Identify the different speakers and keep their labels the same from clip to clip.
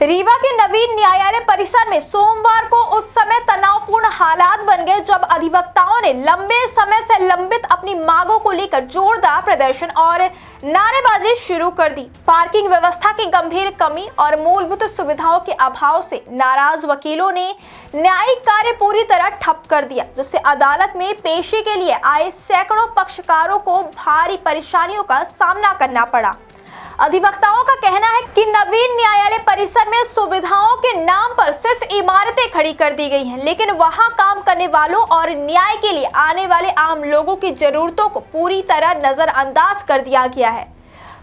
Speaker 1: रीवा के नवीन न्यायालय परिसर में सोमवार को उस समय तनावपूर्ण हालात बन गए जब अधिवक्ताओं ने लंबे समय से लंबित अपनी मांगों को लेकर जोरदार प्रदर्शन और नारेबाजी शुरू कर दी। पार्किंग व्यवस्था की गंभीर कमी और मूलभूत सुविधाओं के अभाव से नाराज वकीलों ने न्यायिक कार्य पूरी तरह ठप कर दिया, जिससे अदालत में पेशी के लिए आए सैकड़ों पक्षकारों को भारी परेशानियों का सामना करना पड़ा। अधिवक्ताओं का कहना है कि नवीन न्यायालय परिसर में सुविधाओं के नाम पर सिर्फ इमारतें खड़ी कर दी गई हैं, लेकिन वहां काम करने वालों और न्याय के लिए आने वाले आम लोगों की जरूरतों को पूरी तरह नजरअंदाज कर दिया गया है।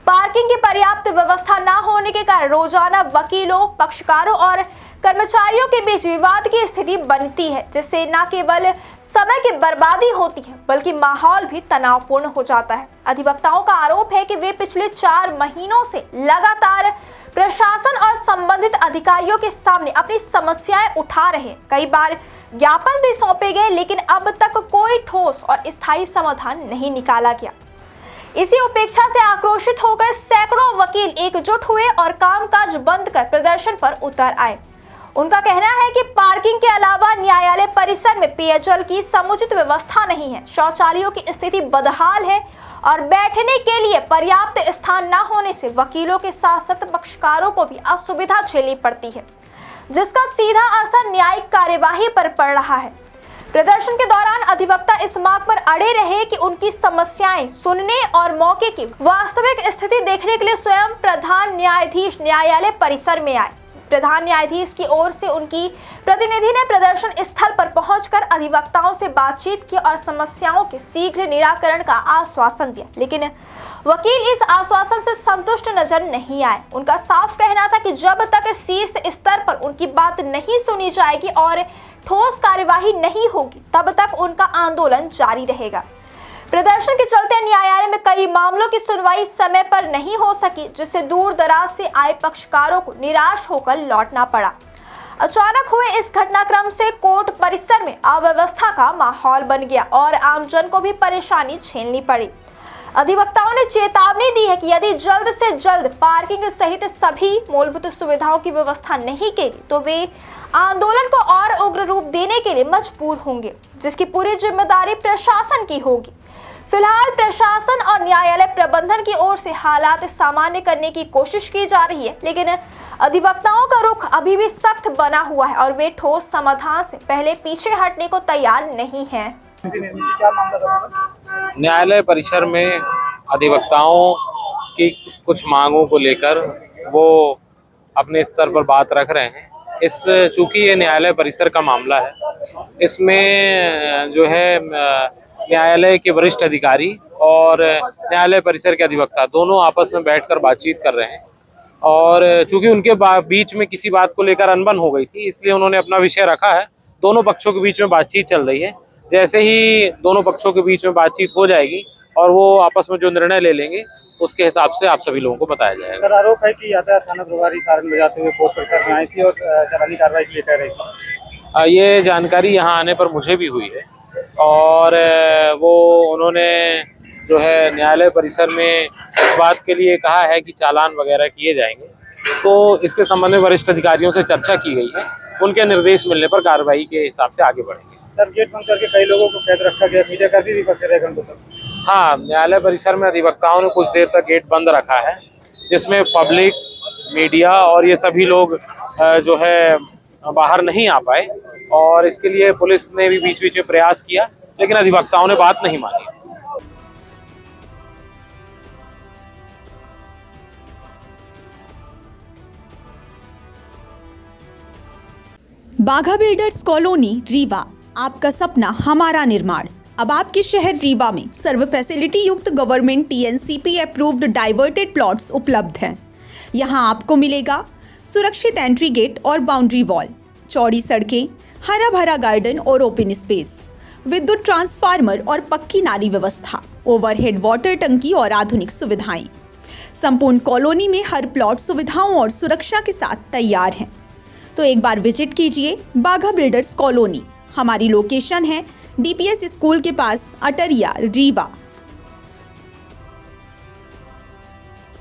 Speaker 1: पार्किंग की पर्याप्त व्यवस्था न होने के कारण रोजाना वकीलों, पक्षकारों और कर्मचारियों के बीच विवाद की स्थिति बनती है, जिससे न केवल समय की बर्बादी होती है बल्कि माहौल भी तनावपूर्ण हो जाता है। अधिवक्ताओं का आरोप है कि वे पिछले 4 महीनों से लगातार प्रशासन और संबंधित अधिकारियों के सामने अपनी समस्याएं उठा रहे हैं। कई बार ज्ञापन भी सौंपे गए, लेकिन अब तक कोई ठोस और स्थायी समाधान नहीं निकाला गया। इसी उपेक्षा से आक्रोशित होकर सैकड़ों वकील एकजुट हुए और कामकाज बंद कर प्रदर्शन पर उतर आए। उनका कहना है कि पार्किंग के अलावा न्यायालय परिसर में पेयजल की समुचित व्यवस्था नहीं है, शौचालयों की स्थिति बदहाल है और बैठने के लिए पर्याप्त स्थान न होने से वकीलों के साथ साथ पक्षकारों को भी असुविधा झेलनी पड़ती है, जिसका सीधा असर न्यायिक कार्यवाही पर पड़ रहा है। प्रदर्शन के दौरान अधिवक्ता इस मांग पर अड़े रहे कि उनकी समस्याएं सुनने और मौके की वास्तविक स्थिति देखने के लिए स्वयं प्रधान न्यायाधीश न्यायालय परिसर में आए। प्रधान न्यायाधीश की ओर से उनकी प्रतिनिधि ने प्रदर्शन स्थल पर पहुंचकर अधिवक्ताओं से बातचीत की और समस्याओं के शीघ्र निराकरण का आश्वासन दिया, लेकिन वकील इस आश्वासन से संतुष्ट नजर नहीं आए। उनका साफ कहना था कि जब तक शीर्ष स्तर पर उनकी बात नहीं सुनी जाएगी और ठोस कार्यवाही नहीं होगी, तब तक उनका आंदोलन जारी रहेगा। प्रदर्शन के चलते न्यायालय में कई मामलों की सुनवाई समय पर नहीं हो सकी, जिससे दूर दराज से आए पक्षकारों को निराश होकर लौटना पड़ा। अचानक हुए इस घटनाक्रम से कोर्ट परिसर में अव्यवस्था का माहौल बन गया और आमजन को भी परेशानी झेलनी पड़ी। अधिवक्ताओं ने चेतावनी दी है कि यदि जल्द से जल्द पार्किंग सहित सभी मूलभूत सुविधाओं की व्यवस्था नहीं की तो वे आंदोलन को और उग्र रूप देने के लिए मजबूर होंगे, जिसकी पूरी जिम्मेदारी प्रशासन की होगी। फिलहाल प्रशासन और न्यायालय प्रबंधन की ओर से हालात सामान्य करने की कोशिश की जा रही है, लेकिन अधिवक्ताओं का रुख अभी भी सख्त बना हुआ है और वे ठोस समाधान से पहले पीछे हटने को तैयार नहीं हैं।
Speaker 2: न्यायालय परिसर में अधिवक्ताओं की कुछ मांगों को लेकर वो अपने स्तर पर बात रख रहे हैं। चूंकि ये न्यायालय परिसर का मामला है, इसमें जो है न्यायालय के वरिष्ठ अधिकारी और न्यायालय परिसर के अधिवक्ता दोनों आपस में बैठकर बातचीत कर रहे हैं और चूंकि उनके बीच में किसी बात को लेकर अनबन हो गई थी, इसलिए उन्होंने अपना विषय रखा है। दोनों पक्षों के बीच में बातचीत चल रही है। जैसे ही दोनों पक्षों के बीच में बातचीत हो जाएगी और वो आपस में जो निर्णय ले लेंगे, उसके हिसाब से आप सभी लोगों को बताया जाएगा।
Speaker 3: सर, आरोप है कि यातायात थाना प्रभारी सारंग बजाते हुए कोर्ट परिसर में आई थी और चालानी कार्रवाई के लिए कह रही थी।
Speaker 2: ये जानकारी यहाँ आने पर मुझे भी हुई है और वो उन्होंने जो है न्यायालय परिसर में इस बात के लिए कहा है कि चालान वगैरह किए जाएंगे, तो इसके संबंध में वरिष्ठ अधिकारियों से चर्चा की गई है। उनके निर्देश मिलने पर कार्रवाई के हिसाब से आगे बढ़ेंगे।
Speaker 3: सर, गेट बंद करके कई लोगों को कैद रखा गया, मीडियाकर्मी भी फंसे रहे घंटों तक।
Speaker 2: हाँ, न्यायालय परिसर में अधिवक्ताओं ने कुछ देर तक गेट बंद रखा है, जिसमें पब्लिक, मीडिया और ये सभी लोग जो है बाहर नहीं आ पाए और इसके लिए पुलिस ने भी बीच बीच में प्रयास किया, लेकिन अधिवक्ताओं ने बात नहीं मानी।
Speaker 4: बाघा बिल्डर्स कॉलोनी रीवा, आपका सपना हमारा निर्माण। अब आपके शहर रीवा में सर्व फैसिलिटी युक्त government TNCP approved diverted plots उपलब्ध हैं। यहां आपको मिलेगा सुरक्षित एंट्री गेट और बाउंड्री वॉल, चौड़ी सड़कें, हरा भरा गार्डन और ओपन स्पेस, विद्युत ट्रांसफार्मर और पक्की नाली व्यवस्था, ओवरहेड वाटर टंकी और आधुनिक सुविधाएं। संपूर्ण कॉलोनी में हर प्लॉट सुविधाओं और सुरक्षा के साथ तैयार है। तो एक बार विजिट कीजिए बाघा बिल्डर्स कॉलोनी। हमारी लोकेशन है DPS स्कूल के पास, अटरिया, रीवा।